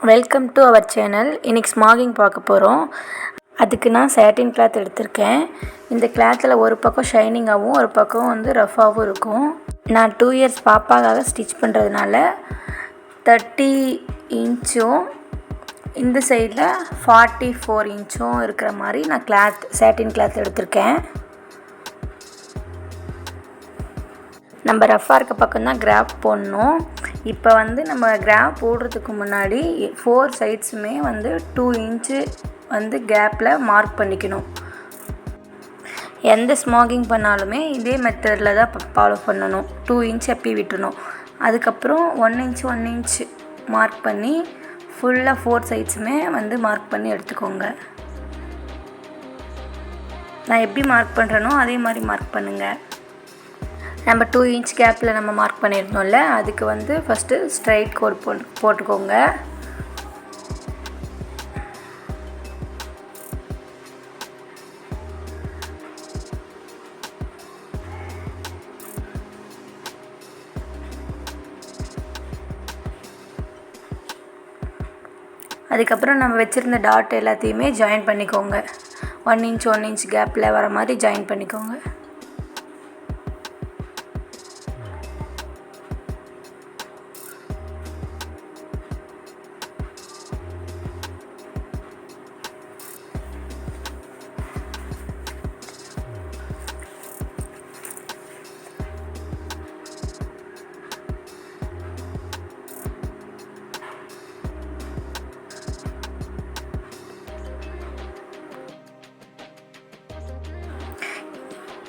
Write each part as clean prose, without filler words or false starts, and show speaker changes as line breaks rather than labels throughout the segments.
Welcome to our channel. இன்றைக்கி ஸ்மாகிங் பார்க்க போகிறோம். அதுக்கு நான் சாட்டின் கிளாத் எடுத்திருக்கேன். இந்த கிளாத்தில் ஒரு பக்கம் ஷைனிங்காகவும் ஒரு பக்கம் வந்து ரஃபாகவும் இருக்கும். நான் 2 இயர்ஸ் பாப்பாக்காக ஸ்டிச் பண்ணுறதுனால 30 இன்ச்சும் இந்த சைடில் 44 இன்ச்சும் இருக்கிற மாதிரி நான் சாட்டின் கிளாத் எடுத்திருக்கேன். நம்ம ரஃபாக இருக்க பக்கம் தான் கிராஃப் போடணும். இப்போ வந்து நம்ம கிராஃப் போடுறதுக்கு முன்னாடி 4 சைட்ஸுமே வந்து 2 இன்ச்சு வந்து கேப்பில் மார்க் பண்ணிக்கணும். எந்த ஸ்மாகிங் பண்ணாலுமே இதே மெத்தடில் தான் ஃபாலோ பண்ணணும். 2 இன்ச் எப்பி விட்டுணும். அதுக்கப்புறம் 1 இன்ச் மார்க் பண்ணி ஃபுல்லாக 4 சைட்ஸுமே வந்து மார்க் பண்ணி எடுத்துக்கோங்க. நான் எப்படி மார்க் பண்ணுறேனோ அதே மாதிரி மார்க் பண்ணுங்கள். நம்ம 2 இன்ச் கேப்பில் நம்ம மார்க் பண்ணியிருந்தோம்ல, அதுக்கு வந்து ஃபஸ்ட்டு ஸ்ட்ரைட் கோட் போட்டுக்கோங்க. அதுக்கப்புறம் நம்ம வச்சுருந்த டாட் எல்லாத்தையுமே ஜாயின் பண்ணிக்கோங்க. 1 இன்ச் கேப்பில் வர மாதிரி ஜாயின் பண்ணிக்கோங்க.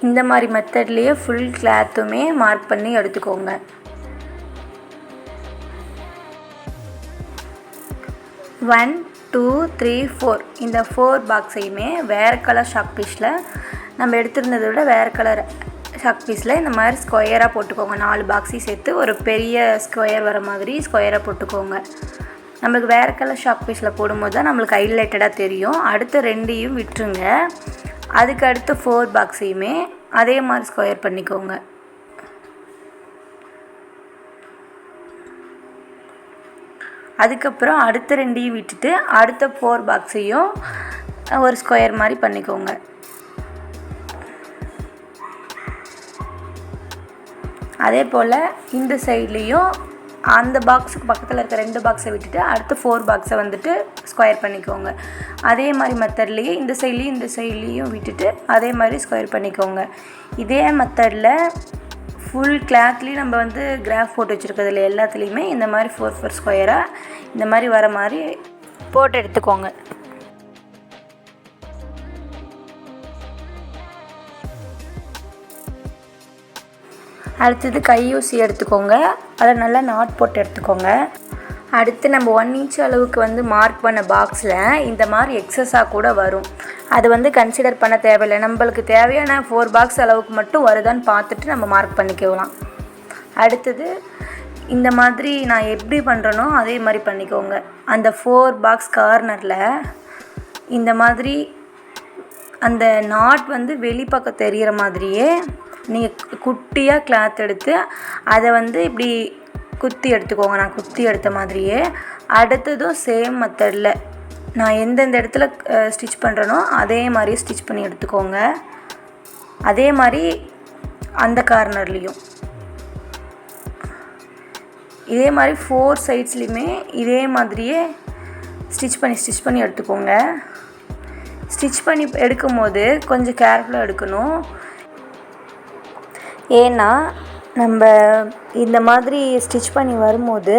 இந்த மாதிரி மெத்தட்லேயே ஃபுல் கிளாத்துமே மார்க் பண்ணி எடுத்துக்கோங்க. ஒன் 2 3 4 இந்த 4 பாக்ஸையுமே வேறு கலர் ஷாக் பீஸில் நம்ம எடுத்துருந்ததை விட வேறு கலர் ஷாக் பீஸில் இந்த மாதிரி ஸ்கொயராக போட்டுக்கோங்க. 4 பாக்ஸையும் சேர்த்து ஒரு பெரிய ஸ்கொயர் வர மாதிரி ஸ்கொயராக போட்டுக்கோங்க. நம்மளுக்கு வேறு கலர் ஷாக் பீஸில் போடும்போது தான் நம்மளுக்கு ஹைலைட்டடாக தெரியும். அடுத்த 2ஐயும் விட்டுருங்க. அதுக்கு அடுத்து 4 பாக்ஸையுமே அதே மாதிரி ஸ்கொயர் பண்ணிக்கோங்க. அதுக்கப்புறம் அடுத்த 2ஐயும் விட்டுட்டு அடுத்த 4 பாக்ஸையும் ஒரு ஸ்கொயர் மாதிரி பண்ணிக்கோங்க. அதே போல் இந்த சைட்லேயும் அந்த பாக்ஸுக்கு பக்கத்தில் இருக்க 2 பாக்ஸை விட்டுட்டு அடுத்த 4 பாக்ஸை வந்துட்டு ஸ்கொயர் பண்ணிக்கோங்க. அதே மாதிரி மெத்தட்லேயே இந்த சைட்லேயும் விட்டுட்டு அதே மாதிரி ஸ்கொயர் பண்ணிக்கோங்க. இதே மெத்தடில் ஃபுல் கிளாத்லேயும் நம்ம வந்து கிராஃப் போட்டு வச்சுருக்கிறதுல எல்லாத்துலேயுமே இந்த மாதிரி 4 ஸ்கொயராக இந்த மாதிரி வர மாதிரி போட்டு எடுத்துக்கோங்க. அடுத்தது கையூசி எடுத்துக்கோங்க. அதை நல்லா நாட் போட்டு எடுத்துக்கோங்க. அடுத்து நம்ம 1 இன்ச் அளவுக்கு வந்து மார்க் பண்ண பாக்ஸில் இந்த மாதிரி எக்ஸஸாக கூட வரும். அது வந்து கன்சிடர் பண்ண தேவையில்லை. நம்மளுக்கு தேவையான 4 பாக்ஸ் அளவுக்கு மட்டும் வருதான்னு பார்த்துட்டு நம்ம மார்க் பண்ணிக்கலாம். அடுத்தது இந்த மாதிரி நான் எப்படி பண்ணுறேனோ அதே மாதிரி பண்ணிக்கோங்க. அந்த 4 பாக்ஸ் கார்னரில் இந்த மாதிரி அந்த நாட் வந்து வெளிப்பக்கம் தெரிகிற மாதிரியே நீங்கள் குட்டியாக கிளாத் எடுத்து அதை வந்து இப்படி குத்தி எடுத்துக்கோங்க. நான் குத்தி எடுத்த மாதிரியே அடுத்ததும் சேம் மெத்தடில் நான் எந்தெந்த இடத்துல ஸ்டிச் பண்ணுறேனோ அதே மாதிரி ஸ்டிச் பண்ணி எடுத்துக்கோங்க. அதே மாதிரி அந்த கார்னர்லேயும் இதே மாதிரி 4 சைட்ஸ்லேயுமே இதே மாதிரியே ஸ்டிச் பண்ணி எடுத்துக்கோங்க. ஸ்டிச் பண்ணி எடுக்கும்போது கொஞ்சம் கேர்ஃபுல்லாக எடுக்கணும். ஏன்னா நம்ம இந்த மாதிரி ஸ்டிச் பண்ணி வரும்போது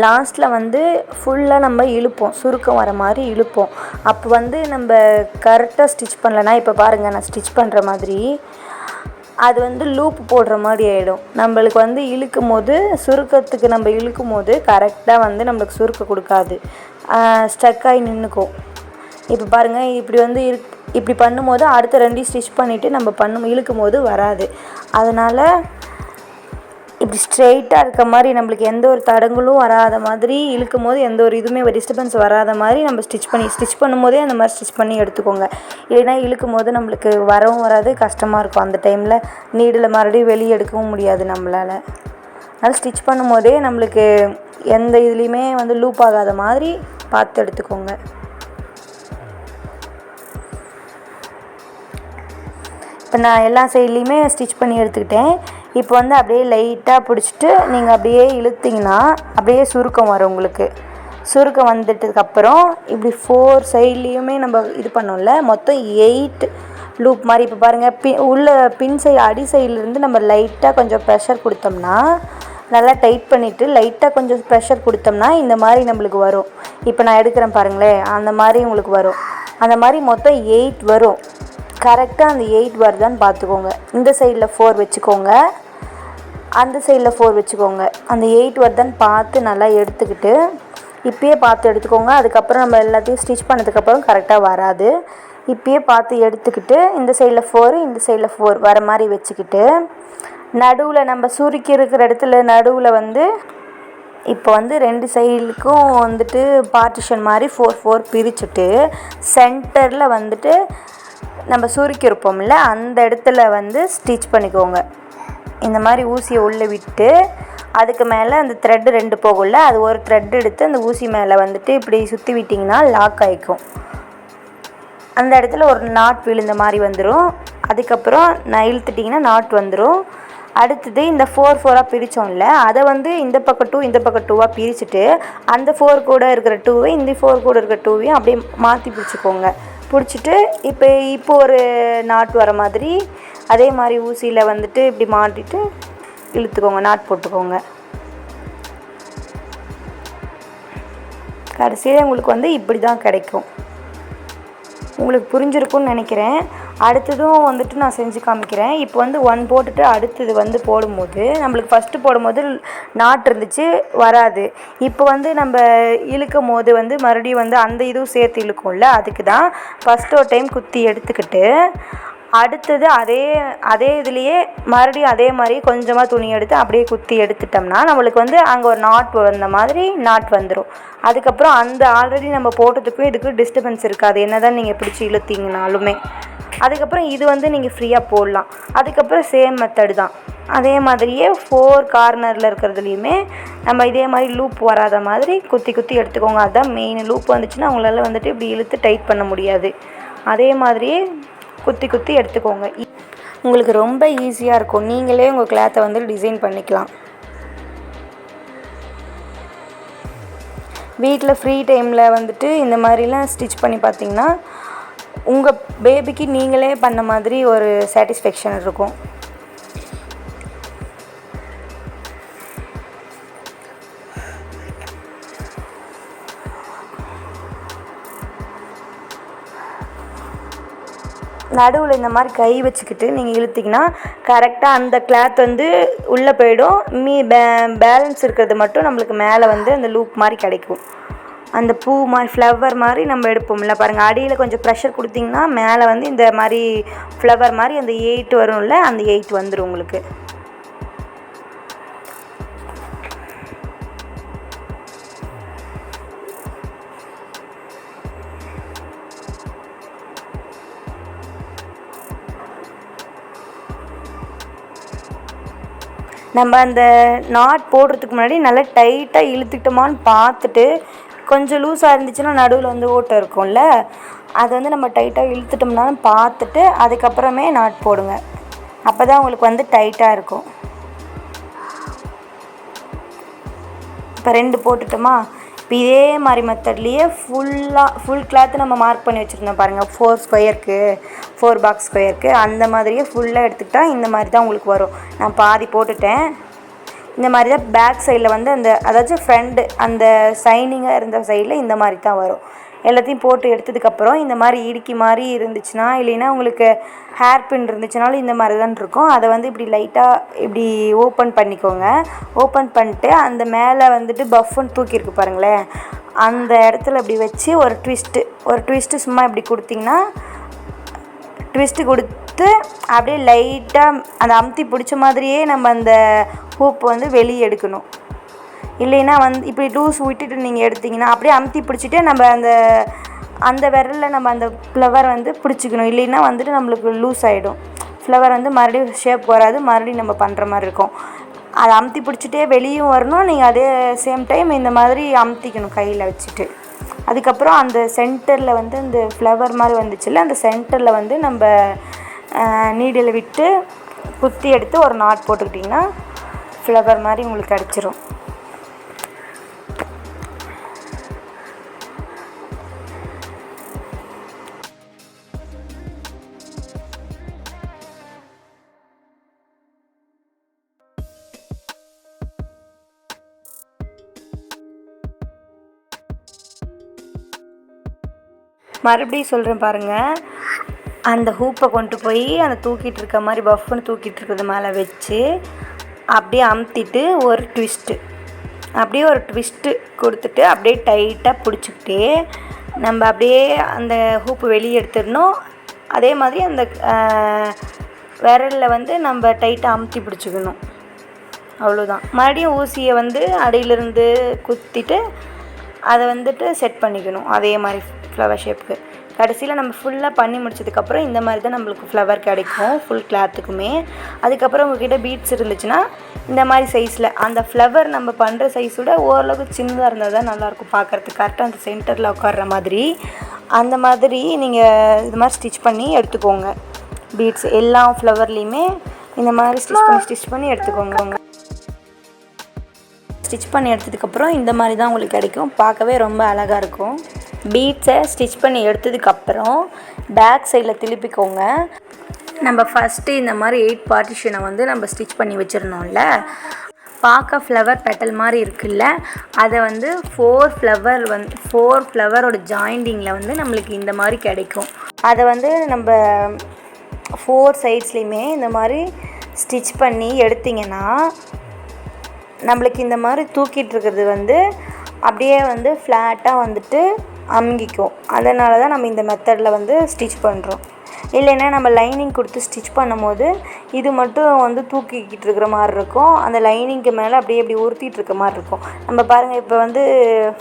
லாஸ்ட்டில் வந்து ஃபுல்லாக நம்ம இழுப்போம், சுருக்கம் வர மாதிரி இழுப்போம். அப்போ வந்து நம்ம கரெக்டாக ஸ்டிச் பண்ணலன்னா, இப்போ பாருங்கள் நான் ஸ்டிச் பண்ணுற மாதிரி அது வந்து லூப் போடுற மாதிரி ஆகிடும். நம்மளுக்கு வந்து இழுக்கும் போது சுருக்கத்துக்கு நம்ம இழுக்கும் போது கரெக்டாக வந்து நம்மளுக்கு சுருக்கம் கொடுக்காது, ஸ்டக்காகி நின்றுக்கும். இப்போ பாருங்கள் இப்படி வந்து இப்படி பண்ணும்போது அடுத்த 2 ஸ்டிச் பண்ணிவிட்டு நம்ம இழுக்கும் போது வராது. அதனால் இப்படி ஸ்ட்ரெயிட்டாக இருக்க மாதிரி நம்மளுக்கு எந்த ஒரு தடங்களும் வராத மாதிரி இழுக்கும் போது எந்த ஒரு இதுவுமே டிஸ்டர்பன்ஸ் வராத மாதிரி நம்ம ஸ்டிச் பண்ணும்போதே அந்த மாதிரி ஸ்டிச் பண்ணி எடுத்துக்கோங்க. இல்லைன்னா இழுக்கும் போது நம்மளுக்கு வரவும் வராது, கஷ்டமாக இருக்கும். அந்த டைமில் நீடில் மறுபடியும் வெளியே எடுக்கவும் முடியாது நம்மளால். அதனால் ஸ்டிச் பண்ணும்போதே நம்மளுக்கு எந்த இதுலேயுமே வந்து லூப் ஆகாத மாதிரி பார்த்து எடுத்துக்கோங்க. இப்போ நான் எல்லா சைட்லேயுமே ஸ்டிச் பண்ணி எடுத்துக்கிட்டேன். இப்போ வந்து அப்படியே லைட்டாக பிடிச்சிட்டு நீங்கள் அப்படியே இழுத்திங்கன்னா அப்படியே சுருக்கம் வரும் உங்களுக்கு. சுருக்கம் வந்துட்டதுக்கப்புறம் இப்படி 4 சைட்லேயுமே நம்ம இது பண்ணோம்ல, மொத்தம் 8 லூப் மாதிரி. இப்போ பாருங்கள், உள்ள பின் சைடு அடி சைட்லேருந்து நம்ம லைட்டாக கொஞ்சம் ப்ரெஷர் கொடுத்தோம்னா, நல்லா டைட் பண்ணிவிட்டு லைட்டாக கொஞ்சம் ப்ரெஷர் கொடுத்தோம்னா இந்த மாதிரி நம்மளுக்கு வரும். இப்போ நான் எடுக்கிறேன் பாருங்களேன், அந்த மாதிரி உங்களுக்கு வரும். அந்த மாதிரி மொத்தம் 8 வரும். கரெக்டாக அந்த 8 வருதான்னு பார்த்துக்கோங்க. இந்த சைடில் 4 வச்சுக்கோங்க, அந்த சைடில் 4 வச்சுக்கோங்க. அந்த 8 வருதான்னு பார்த்து நல்லா எடுத்துக்கிட்டு இப்பயே பார்த்து எடுத்துக்கோங்க. அதுக்கப்புறம் நம்ம எல்லாத்தையும் ஸ்டிச் பண்ணதுக்கப்புறம் கரெக்டாக வராது. இப்பயே பார்த்து எடுத்துக்கிட்டு இந்த சைடில் 4 இந்த சைடில் 4 வர மாதிரி வச்சுக்கிட்டு நடுவில் நம்ம சுருக்கி இருக்கிற இடத்துல நடுவில் வந்து இப்போ வந்து 2 சைடுக்கும் வந்துட்டு பார்ட்டிஷன் மாதிரி 4 பிரிச்சுட்டு சென்டரில் வந்துட்டு நம்ம சுருக்கி இருப்போம்ல அந்த இடத்துல வந்து ஸ்டிச் பண்ணிக்கோங்க. இந்த மாதிரி ஊசியை உள்ளே விட்டு அதுக்கு மேலே அந்த த்ரெட்டு 2 போகும்ல, அது ஒரு த்ரெட் எடுத்து அந்த ஊசி மேலே வந்துட்டு இப்படி சுற்றி விட்டிங்கன்னா லாக் ஆகிக்கும். அந்த இடத்துல ஒரு நாட் விழுந்த மாதிரி வந்துடும். அதுக்கப்புறம் நான் இழுத்துட்டிங்கன்னா நாட் வந்துடும். அடுத்தது இந்த 4 பிரித்தோம்ல, அதை வந்து இந்த பக்கம் 2 இந்த பக்கம் 2 பிரிச்சுட்டு அந்த 4 கூட இருக்கிற 2வை இந்த 4 கூட இருக்கிற 2வையும் அப்படியே மாற்றி பிடிச்சிக்கோங்க. பிடிச்சிட்டு இப்போ ஒரு நாட் வர மாதிரி அதே மாதிரி ஊசியில் வந்துட்டு இப்படி மாட்டிட்டு இழுத்துக்கோங்க, நாட் போட்டுக்கோங்க. கடைசியில் உங்களுக்கு வந்து இப்படி தான் கிடைக்கும். உங்களுக்கு புரிஞ்சிருக்கும்னு நினைக்கிறேன். அடுத்ததும் வந்துட்டு நான் செஞ்சு காமிக்கிறேன். இப்போ வந்து 1 போட்டுட்டு அடுத்தது வந்து போடும்போது நம்மளுக்கு ஃபஸ்ட்டு போடும்போது நாட் இருந்துச்சு வராது. இப்போ வந்து நம்ம இழுக்கும் போது வந்து மறுபடியும் வந்து அந்த இதுவும் சேர்த்து இழுக்கும்ல, அதுக்கு தான் ஃபஸ்ட்டு ஒரு டைம் குத்தி எடுத்துக்கிட்டு அடுத்தது அதே இதுலேயே மறுபடியும் அதே மாதிரி கொஞ்சமாக துணி எடுத்து அப்படியே குத்தி எடுத்துட்டோம்னா நம்மளுக்கு வந்து அங்கே ஒரு நாட் வந்த மாதிரி நாட் வந்துடும். அதுக்கப்புறம் அந்த ஆல்ரெடி நம்ம போட்டதுக்கும் இதுக்கும் டிஸ்டர்பன்ஸ் இருக்காது, என்ன தான் நீங்கள் பிடிச்சி இழுத்திங்கனாலுமே. அதுக்கப்புறம் இது வந்து நீங்கள் ஃப்ரீயாக போடலாம். அதுக்கப்புறம் சேம் மெத்தடு தான். அதே மாதிரியே 4 கார்னரில் இருக்கிறதுலையுமே நம்ம இதே மாதிரி லூப் வராத மாதிரி குத்தி எடுத்துக்கோங்க. அதுதான் மெயின். லூப் வந்துச்சுன்னா அவங்களால வந்துட்டு இப்படி இழுத்து டைட் பண்ண முடியாது. அதே மாதிரியே குத்தி எடுத்துக்கோங்க. உங்களுக்கு ரொம்ப ஈஸியாக இருக்கும். நீங்களே உங்கள் கிளாத்தை வந்து டிசைன் பண்ணிக்கலாம். வீட்டில் ஃப்ரீ டைமில் வந்துட்டு இந்த மாதிரிலாம் ஸ்டிச் பண்ணி பார்த்தீங்கன்னா உங்கள் பேபிக்கு நீங்களே பண்ண மாதிரி ஒரு சாட்டிஸ்ஃபேக்ஷன் இருக்கும். நடுவில் இந்த மாதிரி கை வச்சுக்கிட்டு நீங்கள் இழுத்திங்கன்னா கரெக்டாக அந்த கிளாத் வந்து உள்ளே போயிடும். பேலன்ஸ் இருக்கிறது மட்டும் நம்மளுக்கு மேலே வந்து அந்த லூப் மாதிரி கிடைக்கும். அந்த பூ மாதிரி ஃப்ளவர் மாதிரி நம்ம எடுப்போம்ல பாருங்கள், அடியில் கொஞ்சம் ப்ரெஷர் கொடுத்திங்கன்னா மேலே வந்து இந்த மாதிரி ஃப்ளவர் மாதிரி அந்த 8 வரும்ல, அந்த 8 வந்துடும் உங்களுக்கு. நம்ம அந்த நாட் போடுறதுக்கு முன்னாடி நல்லா டைட்டாக இழுத்துக்கிட்டோமான்னு பார்த்துட்டு, கொஞ்சம் லூஸாக இருந்துச்சுன்னா நடுவில் வந்து ஓட்டை இருக்கும்ல, அதை வந்து நம்ம டைட்டாக இழுத்துட்டோம்னாலும் பார்த்துட்டு அதுக்கப்புறமே நாட் போடுங்க. அப்போ தான் உங்களுக்கு வந்து டைட்டாக இருக்கும். இப்போ 2 போட்டுட்டோமா. இப்போ இதே மாதிரி மெத்தட்லேயே ஃபுல் கிளாத்து நம்ம மார்க் பண்ணி வச்சுருந்தோம் பாருங்கள், 4 ஸ்கொயருக்கு 4 பாக்ஸ் ஸ்கொயருக்கு அந்த மாதிரியே ஃபுல்லாக எடுத்துக்கிட்டால் இந்த மாதிரி தான் உங்களுக்கு வரும். நான் பாதி போட்டுட்டேன். இந்த மாதிரி தான் பேக் சைடில் வந்து அந்த அதாச்சும் ஃப்ரண்ட் அந்த ஷைனிங்காக இருந்த சைடில் இந்த மாதிரி தான் வரும். எல்லாத்தையும் போட்டு எடுத்ததுக்கப்புறம் இந்த மாதிரி இடுக்கி மாதிரி இருந்துச்சுன்னா, இல்லைன்னா உங்களுக்கு ஹேர் பின் இருந்துச்சுனாலும் இந்த மாதிரி தான் இருக்கும். அதை வந்து இப்படி லைட்டாக இப்படி ஓப்பன் பண்ணிக்கோங்க. ஓப்பன் பண்ணிட்டு அந்த மேலே வந்துட்டு பஃப்னு தூக்கியிருக்கு பாருங்களேன், அந்த இடத்துல இப்படி வச்சு ஒரு ட்விஸ்ட்டு சும்மா இப்படி கொடுத்திங்கன்னா, ட்விஸ்ட்டு கொடுத்து அப்படியே லைட்டாக அந்த அமுத்தி பிடிச்ச மாதிரியே நம்ம அந்த ஹூப் வந்து வெளியே எடுக்கணும். இல்லைன்னா வந்து இப்படி லூஸ் விட்டுட்டு நீங்கள் எடுத்திங்கன்னா அப்படியே அமுத்தி பிடிச்சிட்டு நம்ம அந்த விரலில் நம்ம அந்த ஃப்ளவர் வந்து பிடிச்சிக்கணும். இல்லைன்னா வந்துட்டு நம்மளுக்கு லூஸ் ஆகிடும். ஃப்ளவர் வந்து மறுபடியும் ஷேப் வராது, மறுபடியும் நம்ம பண்ணுற மாதிரி இருக்கும். அதை அமுத்தி பிடிச்சிட்டே வெளியும் வரணும். நீங்கள் அதே சேம் டைம் இந்த மாதிரி அமுத்திக்கணும் கையில் வச்சுட்டு. அதுக்கப்புறம் அந்த சென்டரில் வந்து இந்த ஃப்ளவர் மாதிரி வந்துச்சுல்ல, அந்த சென்டரில் வந்து நம்ம நீடில் விட்டு குத்தி எடுத்து ஒரு நாட் போட்டுக்கிட்டிங்கன்னா ஃப்ளவர் மாதிரி உங்களுக்கு கிடச்சிரும். மறுபடியும் சொல்கிறேன் பாருங்கள். அந்த ஹூப்பை கொண்டு போய் அந்த தூக்கிட்டு இருக்க மாதிரி பஃப்னு தூக்கிட்டு இருக்கிறது மேலே வச்சு அப்படியே அமுத்திட்டு ஒரு ட்விஸ்ட்டு கொடுத்துட்டு அப்படியே டைட்டாக பிடிச்சிக்கிட்டே நம்ம அப்படியே அந்த ஹூப்பு வெளியே எடுத்துடணும். அதே மாதிரி அந்த விரலில் வந்து நம்ம டைட்டாக அமுத்தி பிடிச்சிக்கணும். அவ்வளோதான். மறுபடியும் ஊசியை வந்து அடியிலிருந்து குத்திட்டு அதை வந்துட்டு செட் பண்ணிக்கணும் அதே மாதிரி ஃப்ளவர் ஷேப்புக்கு. கடைசியில் நம்ம ஃபுல்லாக பண்ணி முடிச்சதுக்கப்புறம் இந்த மாதிரி தான் நம்மளுக்கு ஃப்ளவர் கிடைக்கும் ஃபுல் கிளாத்துக்குமே. அதுக்கப்புறம் உங்கள்கிட்ட பீட்ஸ் இருந்துச்சுன்னா இந்த மாதிரி சைஸில் அந்த ஃப்ளவர் நம்ம பண்ணுற சைஸோட ஓரளவுக்கு சின்னதாக இருந்தால் தான் நல்லாயிருக்கும் பார்க்குறதுக்கு. கரெக்டாக அந்த சென்டரில் உட்கார்ற மாதிரி அந்த மாதிரி நீங்கள் இது மாதிரி ஸ்டிச் பண்ணி எடுத்துக்கோங்க. பீட்ஸ் எல்லா ஃப்ளவர்லேயுமே இந்த மாதிரி ஸ்டிச் பண்ணி எடுத்துக்கோங்க. ஸ்டிச் பண்ணி எடுத்ததுக்கப்புறம் இந்த மாதிரி தான் உங்களுக்கு கிடைக்கும். பார்க்கவே ரொம்ப அழகாக இருக்கும். பீட்ஸை ஸ்டிச் பண்ணி எடுத்ததுக்கப்புறம் பேக் சைடில் திருப்பிக்கோங்க. நம்ம ஃபஸ்ட்டு இந்த மாதிரி 8 பார்ட்டிஷனை வந்து நம்ம ஸ்டிச் பண்ணி வச்சிடணும்ல. பார்க்க ஃப்ளவர் பெட்டல் மாதிரி இருக்குல்ல, அதை வந்து 4 ஃப்ளவரோட ஜாயிண்டிங்கில் வந்து நம்மளுக்கு இந்த மாதிரி கிடைக்கும். அதை வந்து நம்ம 4 சைட்ஸ்லேயுமே இந்த மாதிரி ஸ்டிச் பண்ணி எடுத்திங்கன்னா நம்மளுக்கு இந்த மாதிரி தூக்கிட்டு இருக்கிறது வந்து அப்படியே வந்து ஃப்ளாட்டாக வந்துட்டு அமுங்கிக்கும். அதனால தான் நம்ம இந்த மெத்தடில் வந்து ஸ்டிச் பண்ணுறோம். இல்லைன்னா நம்ம லைனிங் கொடுத்து ஸ்டிச் பண்ணும் போது இது மட்டும் வந்து தூக்கிக்கிட்டு இருக்கிற மாதிரி இருக்கும். அந்த லைனிங்க்கு மேலே அப்படியே உறுத்திட்டு இருக்க மாதிரி இருக்கும். நம்ம பாருங்கள், இப்போ வந்து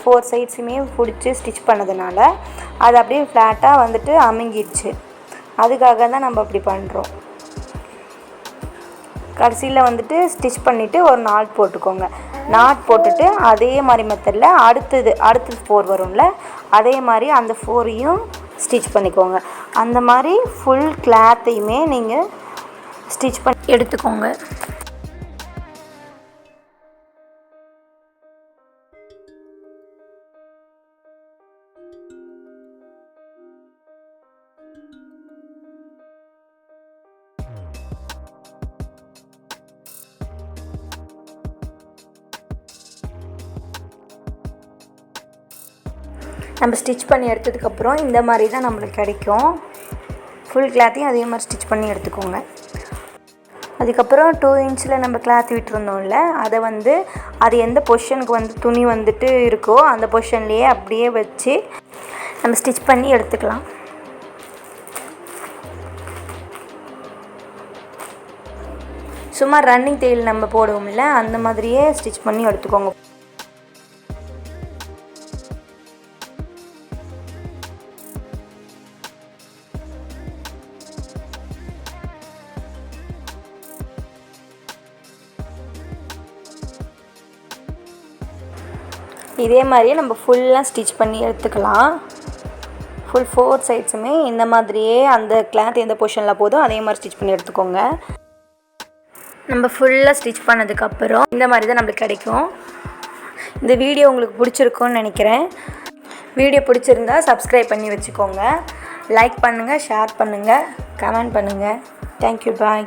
4 சைட்ஸுமே பிடிச்சி ஸ்டிச் பண்ணதுனால அது அப்படியே ஃப்ளாட்டாக வந்துட்டு அமுங்கிடுச்சு. அதுக்காக தான் நம்ம அப்படி பண்ணுறோம். கடைசியில் வந்துட்டு ஸ்டிச் பண்ணிவிட்டு ஒரு நாட் போட்டுக்கோங்க. நாட் போட்டுட்டு அதே மாதிரி மெத்தடில் அடுத்தது 4 வரும்ல, அதே மாதிரி அந்த 4ஐயும் ஸ்டிச் பண்ணிக்கோங்க. அந்த மாதிரி ஃபுல் கிளாத்தையுமே நீங்கள் ஸ்டிச் பண்ணி எடுத்துக்கோங்க. நம்ம ஸ்டிச் பண்ணி எடுத்ததுக்கப்புறம் இந்த மாதிரி தான் நம்மளுக்கு கிடைக்கும். ஃபுல் கிளாத்தையும் அதே மாதிரி ஸ்டிச் பண்ணி எடுத்துக்கோங்க. அதுக்கப்புறம் 2 இன்ச்சில் நம்ம கிளாத் விட்டுருந்தோம்ல, அதை வந்து அது எந்த பொசிஷனுக்கு வந்து துணி வந்துட்டு இருக்கோ அந்த பொசிஷன்லேயே அப்படியே வச்சு நம்ம ஸ்டிச் பண்ணி எடுத்துக்கலாம். சும்மா ரன்னிங் தையல் நம்ம போடுவோம்ல, அந்த மாதிரியே ஸ்டிச் பண்ணி எடுத்துக்கோங்க. இதே மாதிரியே நம்ம ஃபுல்லாக ஸ்டிச் பண்ணி எடுத்துக்கலாம். ஃபுல் 4 சைட்ஸுமே இந்த மாதிரியே அந்த கிளாத் எந்த பொசிஷனில் போதோ அதே மாதிரி ஸ்டிச் பண்ணி எடுத்துக்கோங்க. நம்ம ஃபுல்லாக ஸ்டிச் பண்ணதுக்கப்புறம் இந்த மாதிரி தான் நம்மளுக்கு கிடைக்கும். இந்த வீடியோ உங்களுக்கு பிடிச்சிருக்குன்னு நினைக்கிறேன். வீடியோ பிடிச்சிருந்தா சப்ஸ்கிரைப் பண்ணி வச்சுக்கோங்க. லைக் பண்ணுங்கள், ஷேர் பண்ணுங்கள், கமெண்ட் பண்ணுங்கள். தேங்க்யூ, பாய்.